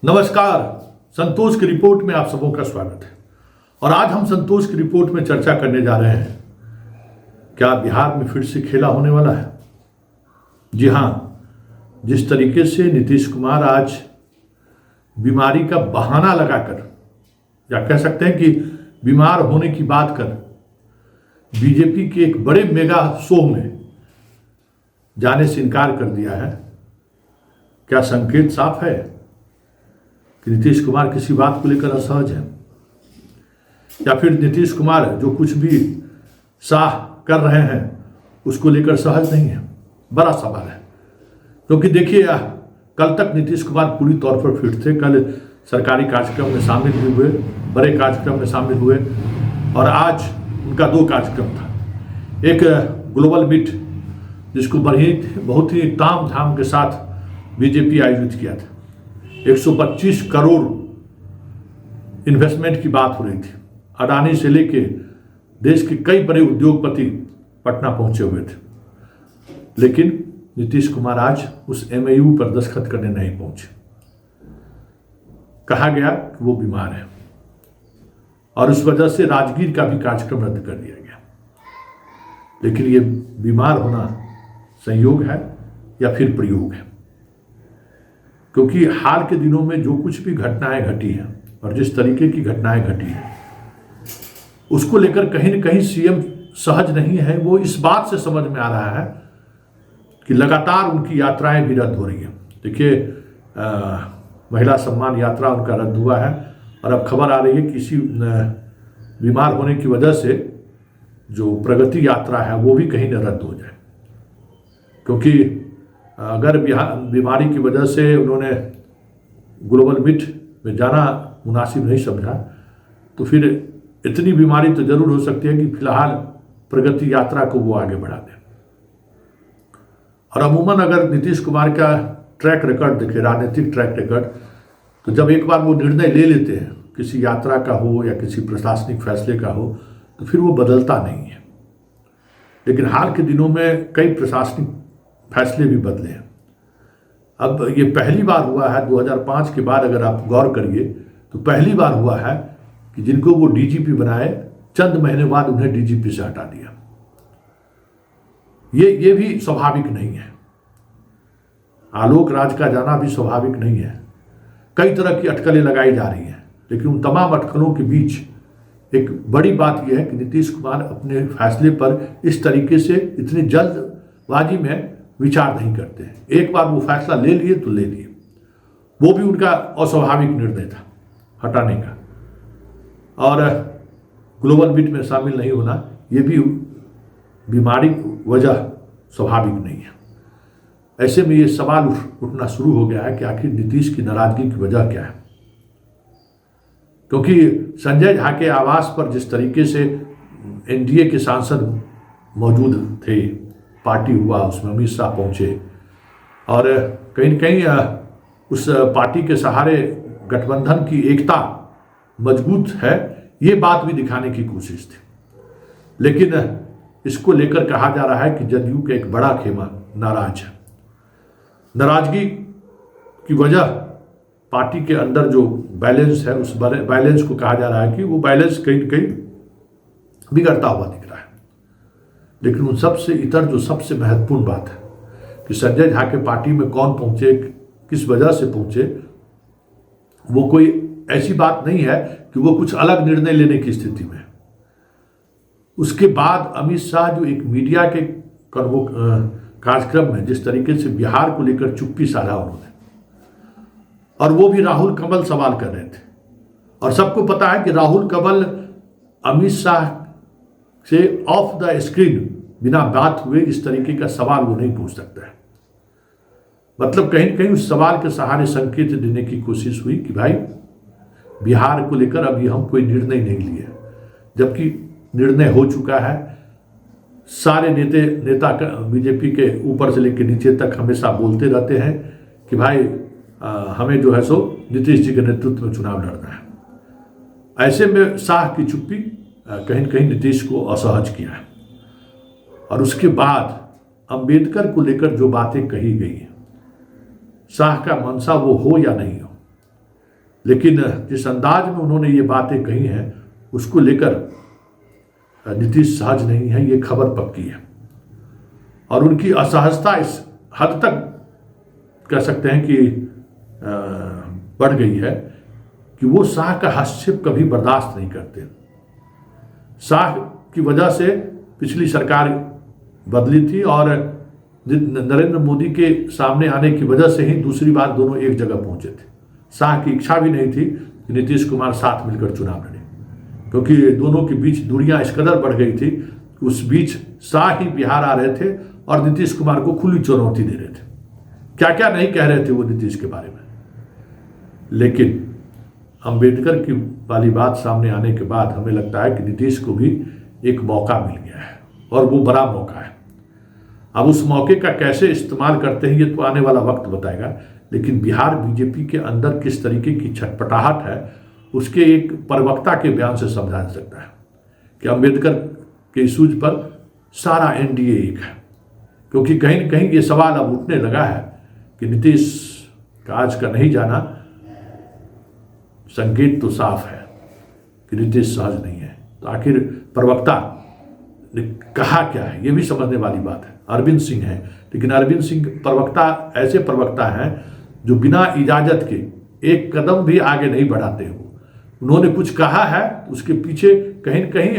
नमस्कार। संतोष की रिपोर्ट में आप सबों का स्वागत है। और आज हम संतोष की रिपोर्ट में चर्चा करने जा रहे हैं, क्या बिहार में फिर से खेला होने वाला है। जी हां, जिस तरीके से नीतीश कुमार आज बीमारी का बहाना लगाकर, या कह सकते हैं कि बीमार होने की बात कर बीजेपी के एक बड़े मेगा शो में जाने से इनकार कर दिया है, क्या संकेत साफ है कि नीतीश कुमार किसी बात को लेकर असहज है, या फिर नीतीश कुमार जो कुछ भी शाह कर रहे हैं उसको लेकर सहज नहीं है। बड़ा सवाल है, क्योंकि देखिए कल तक नीतीश कुमार पूरी तौर पर फिट थे। कल सरकारी कार्यक्रम में शामिल भी हुए, बड़े कार्यक्रम में शामिल हुए, और आज उनका 2 कार्यक्रम था। एक ग्लोबल मीट जिसको बहुत ही ताम झाम के साथ बीजेपी आयोजित किया था। 125 करोड़ इन्वेस्टमेंट की बात हो रही थी। अडानी से लेके देश के कई बड़े उद्योगपति पटना पहुंचे हुए थे, लेकिन नीतीश कुमार आज उस एमओयू पर दस्तखत करने नहीं पहुंचे। कहा गया कि वो बीमार है, और उस वजह से राजगीर का भी कार्यक्रम रद्द कर दिया गया। लेकिन ये बीमार होना संयोग है या फिर प्रयोग है, क्योंकि हाल के दिनों में जो कुछ भी घटनाएं घटी हैं और जिस तरीके की घटनाएं घटी हैं उसको लेकर कहीं न कहीं सीएम सहज नहीं है। वो इस बात से समझ में आ रहा है कि लगातार उनकी यात्राएं भी रद्द हो रही हैं। देखिए, महिला सम्मान यात्रा उनका रद्द हुआ है, और अब खबर आ रही है कि इसी बीमार होने की वजह से जो प्रगति यात्रा है वो भी कहीं न रद्द हो जाए। क्योंकि अगर बीमारी की वजह से उन्होंने ग्लोबल मीट में जाना मुनासिब नहीं समझा, तो फिर इतनी बीमारी तो जरूर हो सकती है कि फिलहाल प्रगति यात्रा को वो आगे बढ़ा दें। और अमूमन अगर नीतीश कुमार का ट्रैक रिकॉर्ड देखें, राजनीतिक ट्रैक रिकॉर्ड, तो जब एक बार वो निर्णय ले लेते हैं, किसी यात्रा का हो या किसी प्रशासनिक फैसले का हो, तो फिर वो बदलता नहीं है। लेकिन हाल के दिनों में कई प्रशासनिक फैसले भी बदले हैं। अब ये पहली बार हुआ है 2005 के बाद, अगर आप गौर करिए तो पहली बार हुआ है कि जिनको वो डीजीपी बनाए, चंद महीने बाद उन्हें डीजीपी से हटा दिया। ये भी स्वाभाविक नहीं है। आलोक राज का जाना भी स्वाभाविक नहीं है। कई तरह की अटकलें लगाई जा रही हैं, लेकिन उन तमाम अटकलों के बीच एक बड़ी बात यह है कि नीतीश कुमार अपने फैसले पर इस तरीके से इतनी जल्दबाजी में विचार नहीं करते हैं। एक बार वो फैसला ले लिए तो ले लिए। वो भी उनका अस्वाभाविक निर्णय था हटाने का, और ग्लोबल मीट में शामिल नहीं होना, ये भी बीमारी वजह स्वाभाविक नहीं है। ऐसे में ये सवाल उठना शुरू हो गया है कि आखिर नीतीश की नाराजगी की वजह क्या है। क्योंकि संजय झा के आवास पर जिस तरीके से एनडीए के सांसद मौजूद थे, पार्टी हुआ, उसमें अमित शाह पहुंचे, और कहीं न कहीं उस पार्टी के सहारे गठबंधन की एकता मजबूत है, ये बात भी दिखाने की कोशिश थी। लेकिन इसको लेकर कहा जा रहा है कि जदयू का एक बड़ा खेमा नाराज है। नाराजगी की वजह पार्टी के अंदर जो बैलेंस है, उस बैलेंस को कहा जा रहा है कि वो बैलेंस कहीं न कहीं बिगड़ता हुआ दिख रहा है। लेकिन उन सबसे इतर जो सबसे महत्वपूर्ण बात है कि संजय झा के पार्टी में कौन पहुंचे, किस वजह से पहुंचे, वो कोई ऐसी बात नहीं है कि वो कुछ अलग निर्णय लेने की स्थिति में। उसके बाद अमित शाह जो एक मीडिया के कार्यक्रम में जिस तरीके से बिहार को लेकर चुप्पी साधा उन्होंने, और वो भी राहुल कंवल सवाल कर रहे थे, और सबको पता है कि राहुल कंवल अमित शाह से ऑफ द स्क्रीन बिना बात हुए इस तरीके का सवाल वो नहीं पूछ सकता है। मतलब कहीं कहीं उस सवाल के सहारे संकेत देने की कोशिश हुई कि भाई बिहार को लेकर अभी हम कोई निर्णय नहीं लिए, जबकि निर्णय हो चुका है। सारे नेता बीजेपी के ऊपर से लेकर नीचे तक हमेशा बोलते रहते हैं कि भाई हमें जो है सो नीतीश जी के नेतृत्व में चुनाव लड़ना है। ऐसे में शाह की चुप्पी कहीं न कहीं नीतीश को असहज किया है। और उसके बाद अंबेडकर को लेकर जो बातें कही गई हैं, शाह का मंशा वो हो या नहीं हो, लेकिन जिस अंदाज में उन्होंने ये बातें कही हैं उसको लेकर नीतीश सहज नहीं है, ये खबर पक्की है। और उनकी असहजता इस हद तक कह सकते हैं कि बढ़ गई है कि वो शाह का हस्तक्षेप कभी बर्दाश्त नहीं करते। शाह की वजह से पिछली सरकार बदली थी और नरेंद्र मोदी के सामने आने की वजह से ही दूसरी बार दोनों एक जगह पहुंचे थे। शाह की इच्छा भी नहीं थी कि नीतीश कुमार साथ मिलकर चुनाव लड़े, क्योंकि दोनों के बीच दूरियां इस कदर बढ़ गई थी। उस बीच शाह ही बिहार आ रहे थे और नीतीश कुमार को खुली चुनौती दे रहे थे। क्या क्या नहीं कह रहे थे वो नीतीश के बारे में। लेकिन अंबेडकर की वाली बात सामने आने के बाद हमें लगता है कि नीतीश को भी एक मौका मिल गया है और वो बड़ा मौका है। अब उस मौके का कैसे इस्तेमाल करते हैं ये तो आने वाला वक्त बताएगा। लेकिन बिहार बीजेपी के अंदर किस तरीके की छटपटाहट है उसके एक प्रवक्ता के बयान से समझा जा सकता है कि अंबेडकर के इशूज पर सारा एनडीए एक है। क्योंकि कहीं न कहीं ये सवाल अब उठने लगा है कि नीतीश का आज का नहीं जाना संकेत तो साफ है कि नीतीश सहज नहीं है। तो आखिर प्रवक्ता ने कहा क्या है ये भी समझने वाली बात है। अरविंद सिंह है, लेकिन अरविंद सिंह प्रवक्ता ऐसे प्रवक्ता हैं जो बिना इजाजत के एक कदम भी आगे नहीं बढ़ाते हो। उन्होंने कुछ कहा है उसके पीछे कहीं न कहीं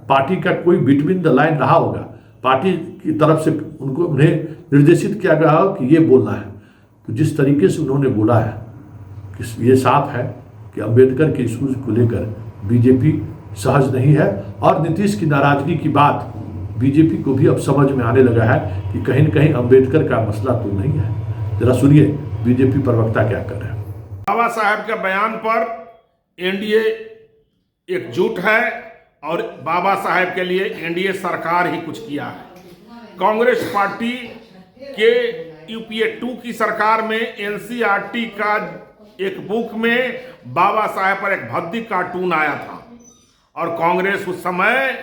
पार्टी का कोई बिटवीन द लाइन रहा होगा। पार्टी की तरफ से उन्हें निर्देशित किया गया हो कि ये बोलना है। तो जिस तरीके से उन्होंने बोला है कि ये साफ है कि अंबेडकर के इशूज को लेकर बीजेपी सहज नहीं है। और नीतीश की नाराजगी की बात बीजेपी को भी अब समझ में आने लगा है कि कहीं न कहीं अंबेडकर का मसला तो नहीं है। जरा सुनिए बीजेपी प्रवक्ता क्या कर रहे हैं। बाबा साहब के बयान पर एनडीए एकजुट है और बाबा साहब के लिए एनडीए सरकार ही कुछ किया है। कांग्रेस पार्टी के यूपीए 2 की सरकार में एनसीईआरटी का एक बुक में बाबा साहब पर एक भद्दी कार्टून आया था और कांग्रेस उस समय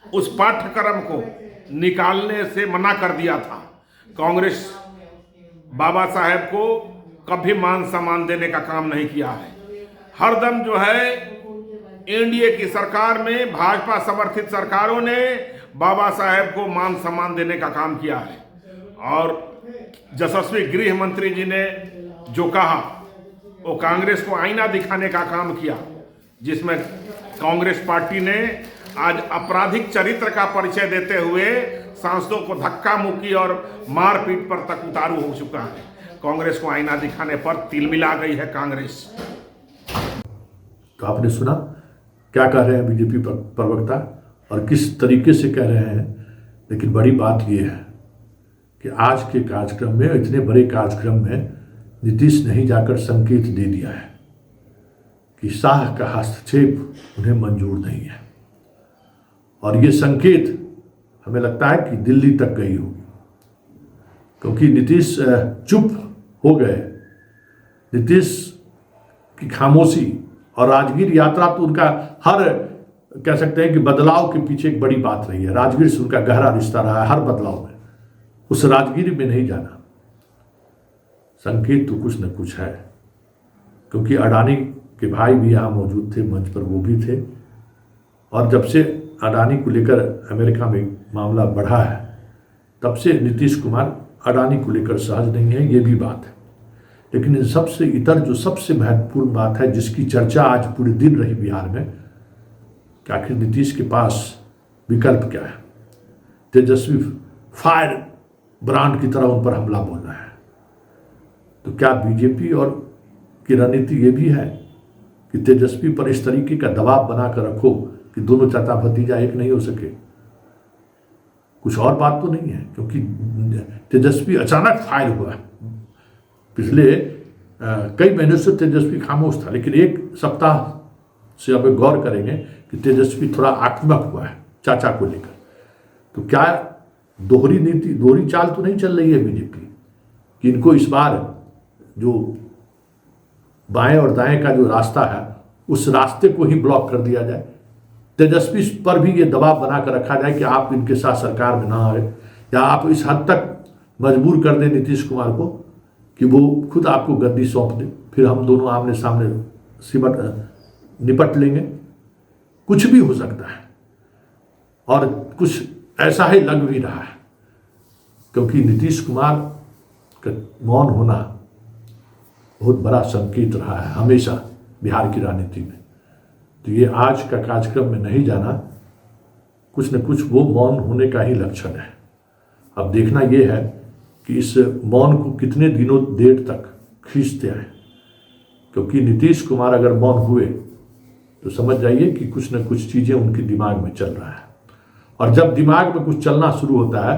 उस पाठ्यक्रम को निकालने से मना कर दिया था। कांग्रेस बाबा साहब को कभी मान सम्मान देने का काम नहीं किया है। हरदम जो है एनडीए की सरकार में भाजपा समर्थित सरकारों ने बाबा साहब को मान सम्मान देने का काम किया है। और यशस्वी गृह मंत्री जी ने जो कहा वो कांग्रेस को आईना दिखाने का काम किया, जिसमें कांग्रेस पार्टी ने आज आपराधिक चरित्र का परिचय देते हुए सांसदों को धक्का मुक्की और मारपीट पर तक उतारू हो चुका है। कांग्रेस को आईना दिखाने पर तिलमिला गई है कांग्रेस। तो आपने सुना क्या कह रहे हैं बीजेपी प्रवक्ता और किस तरीके से कह रहे हैं। लेकिन बड़ी बात यह है कि आज के कार्यक्रम में, इतने बड़े कार्यक्रम में नीतीश ने ही जाकर संकेत दे दिया है कि शाह का हस्तक्षेप उन्हें मंजूर नहीं है। और ये संकेत हमें लगता है कि दिल्ली तक गई होगी, क्योंकि नीतीश चुप हो गए। नीतीश की खामोशी और राजगीर यात्रा तो उनका हर कह सकते हैं कि बदलाव के पीछे एक बड़ी बात रही है। राजगीर से उनका गहरा रिश्ता रहा है हर बदलाव में। उस राजगीर में नहीं जाना संकेत तो कुछ न कुछ है, क्योंकि अडानी के भाई भी यहाँ मौजूद थे, मंच पर वो भी थे। और जब से अडानी को लेकर अमेरिका में मामला बढ़ा है तब से नीतीश कुमार अडानी को लेकर सहज नहीं है, ये भी बात है। लेकिन इन सबसे इतर जो सबसे महत्वपूर्ण बात है जिसकी चर्चा आज पूरे दिन रही बिहार में कि आखिर नीतीश के पास विकल्प क्या है। तेजस्वी फायर ब्रांड की तरह उन पर हमला बोलना है। तो क्या बीजेपी और की रणनीति ये भी है कि तेजस्वी पर इस तरीके का दबाव बनाकर रखो कि दोनों चाचा भतीजा एक नहीं हो सके। कुछ और बात तो नहीं है, क्योंकि तेजस्वी अचानक फायर हुआ। पिछले कई महीनों से तेजस्वी खामोश था, लेकिन एक सप्ताह से अब गौर करेंगे कि तेजस्वी थोड़ा आक्रामक हुआ है चाचा को लेकर। तो क्या दोहरी नीति, दोहरी चाल तो नहीं चल रही है बीजेपी कि इनको इस बार जो बाएं और दाएं का जो रास्ता है उस रास्ते को ही ब्लॉक कर दिया जाए। तेजस्वी पर भी ये दबाव बनाकर रखा जाए कि आप इनके साथ सरकार में ना आए, या आप इस हद तक मजबूर कर दें नीतीश कुमार को कि वो खुद आपको गद्दी सौंप दे, फिर हम दोनों आमने सामने निपट लेंगे। कुछ भी हो सकता है और कुछ ऐसा ही लग भी रहा है, क्योंकि नीतीश कुमार का मौन होना बहुत बड़ा संकेत रहा है हमेशा बिहार की राजनीति में। तो ये आज का कार्यक्रम में नहीं जाना, कुछ न कुछ वो मौन होने का ही लक्षण है। अब देखना ये है कि इस मौन को कितने दिनों देर तक खींचते हैं, क्योंकि नीतीश कुमार अगर मौन हुए तो समझ जाइए कि कुछ न कुछ चीज़ें उनके दिमाग में चल रहा है, और जब दिमाग में कुछ चलना शुरू होता है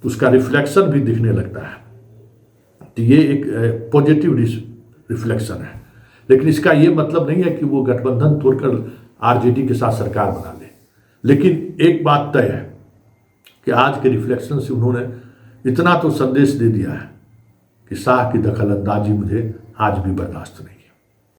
तो उसका रिफ्लेक्शन भी दिखने लगता है। तो ये एक पॉजिटिव रिफ्लेक्शन है, लेकिन इसका ये मतलब नहीं है कि वो गठबंधन तोड़कर आरजेडी के साथ सरकार बना ले। लेकिन एक बात तय है कि आज के रिफ्लेक्शन से उन्होंने इतना तो संदेश दे दिया है कि शाह की दखलंदाजी मुझे आज भी बर्दाश्त नहीं।